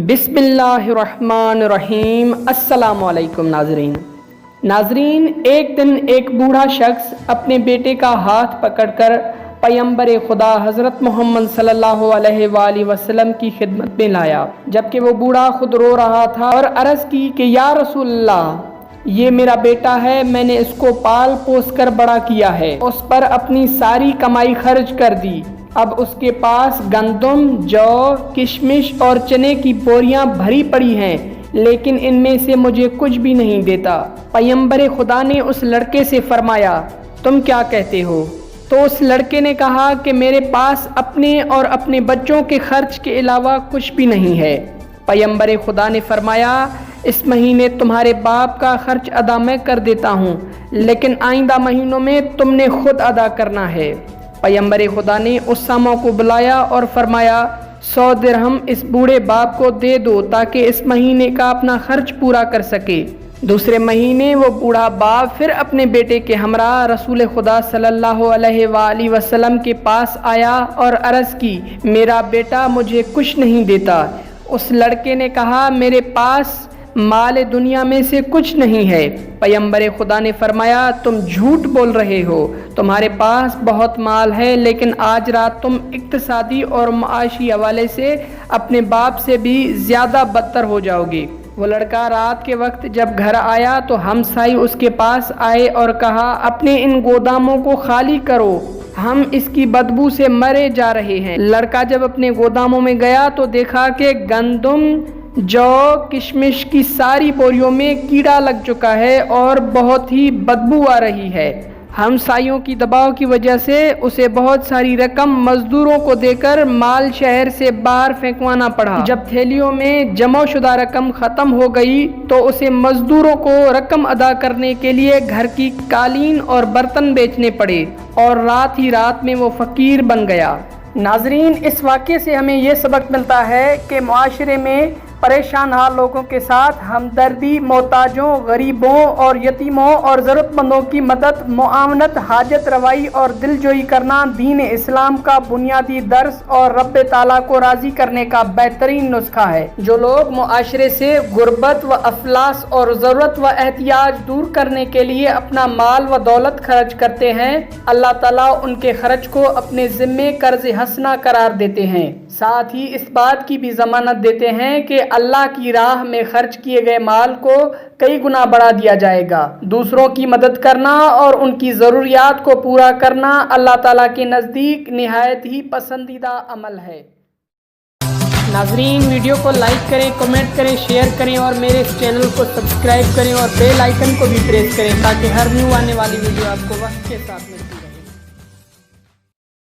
بسم اللہ الرحمن الرحیم۔ السلام علیکم ناظرین، ایک دن ایک بوڑھا شخص اپنے بیٹے کا ہاتھ پکڑ کر پیغمبر خدا حضرت محمد صلی اللہ علیہ وآلہ وسلم کی خدمت میں لایا، جبکہ وہ بوڑھا خود رو رہا تھا اور عرض کی کہ یا رسول اللہ، یہ میرا بیٹا ہے، میں نے اس کو پال پوس کر بڑا کیا ہے، اس پر اپنی ساری کمائی خرچ کر دی، اب اس کے پاس گندم، جو، کشمش اور چنے کی بوریاں بھری پڑی ہیں، لیکن ان میں سے مجھے کچھ بھی نہیں دیتا۔ پیغمبر خدا نے اس لڑکے سے فرمایا، تم کیا کہتے ہو؟ تو اس لڑکے نے کہا کہ میرے پاس اپنے اور اپنے بچوں کے خرچ کے علاوہ کچھ بھی نہیں ہے۔ پیغمبر خدا نے فرمایا، اس مہینے تمہارے باپ کا خرچ ادا میں کر دیتا ہوں، لیکن آئندہ مہینوں میں تم نے خود ادا کرنا ہے۔ پیغمبر خدا نے اسامہ کو بلایا اور فرمایا، 100 درہم اس بوڑھے باپ کو دے دو تاکہ اس مہینے کا اپنا خرچ پورا کر سکے۔ دوسرے مہینے وہ بوڑھا باپ پھر اپنے بیٹے کے ہمراہ رسول خدا صلی اللہ علیہ وآلہ وسلم کے پاس آیا اور عرض کی، میرا بیٹا مجھے کچھ نہیں دیتا۔ اس لڑکے نے کہا، میرے پاس مال دنیا میں سے کچھ نہیں ہے۔ پیغمبر خدا نے فرمایا، تم جھوٹ بول رہے ہو، تمہارے پاس بہت مال ہے، لیکن آج رات تم اقتصادی اور معاشی حوالے سے اپنے باپ سے بھی زیادہ بدتر ہو جاؤ گے۔ وہ لڑکا رات کے وقت جب گھر آیا تو ہمسائے اس کے پاس آئے اور کہا، اپنے ان گوداموں کو خالی کرو، ہم اس کی بدبو سے مرے جا رہے ہیں۔ لڑکا جب اپنے گوداموں میں گیا تو دیکھا کہ گندم، جو، کشمش کی ساری بوریوں میں کیڑا لگ چکا ہے اور بہت ہی بدبو آ رہی ہے۔ ہمسائیوں کی دباؤ کی وجہ سے اسے بہت ساری رقم مزدوروں کو دے کر مال شہر سے باہر پھینکوانا پڑا۔ جب تھیلیوں میں جمع شدہ رقم ختم ہو گئی تو اسے مزدوروں کو رقم ادا کرنے کے لیے گھر کی قالین اور برتن بیچنے پڑے اور رات ہی رات میں وہ فقیر بن گیا۔ ناظرین، اس واقعے سے ہمیں یہ سبق ملتا ہے کہ معاشرے میں پریشان حال لوگوں کے ساتھ ہمدردی، محتاجوں، غریبوں اور یتیموں اور ضرورت مندوں کی مدد، معاونت، حاجت روائی اور دل جوئی کرنا دین اسلام کا بنیادی درس اور رب تعالیٰ کو راضی کرنے کا بہترین نسخہ ہے۔ جو لوگ معاشرے سے غربت و افلاس اور ضرورت و احتیاج دور کرنے کے لیے اپنا مال و دولت خرچ کرتے ہیں، اللہ تعالیٰ ان کے خرچ کو اپنے ذمے قرض حسنہ قرار دیتے ہیں، ساتھ ہی اس بات کی بھی ضمانت دیتے ہیں کہ اللہ کی راہ میں خرچ کیے گئے مال کو کئی گنا بڑھا دیا جائے گا۔ دوسروں کی مدد کرنا اور ان کی ضروریات کو پورا کرنا اللہ تعالیٰ کے نزدیک نہایت ہی پسندیدہ عمل ہے۔ ناظرین، ویڈیو کو لائک کریں، کمنٹ کریں، شیئر کریں اور میرے اس چینل کو سبسکرائب کریں اور بیل آئیکن کو بھی پریس کریں تاکہ ہر نیو آنے والی ویڈیو آپ کو وقت کے ساتھ ملتی ہے۔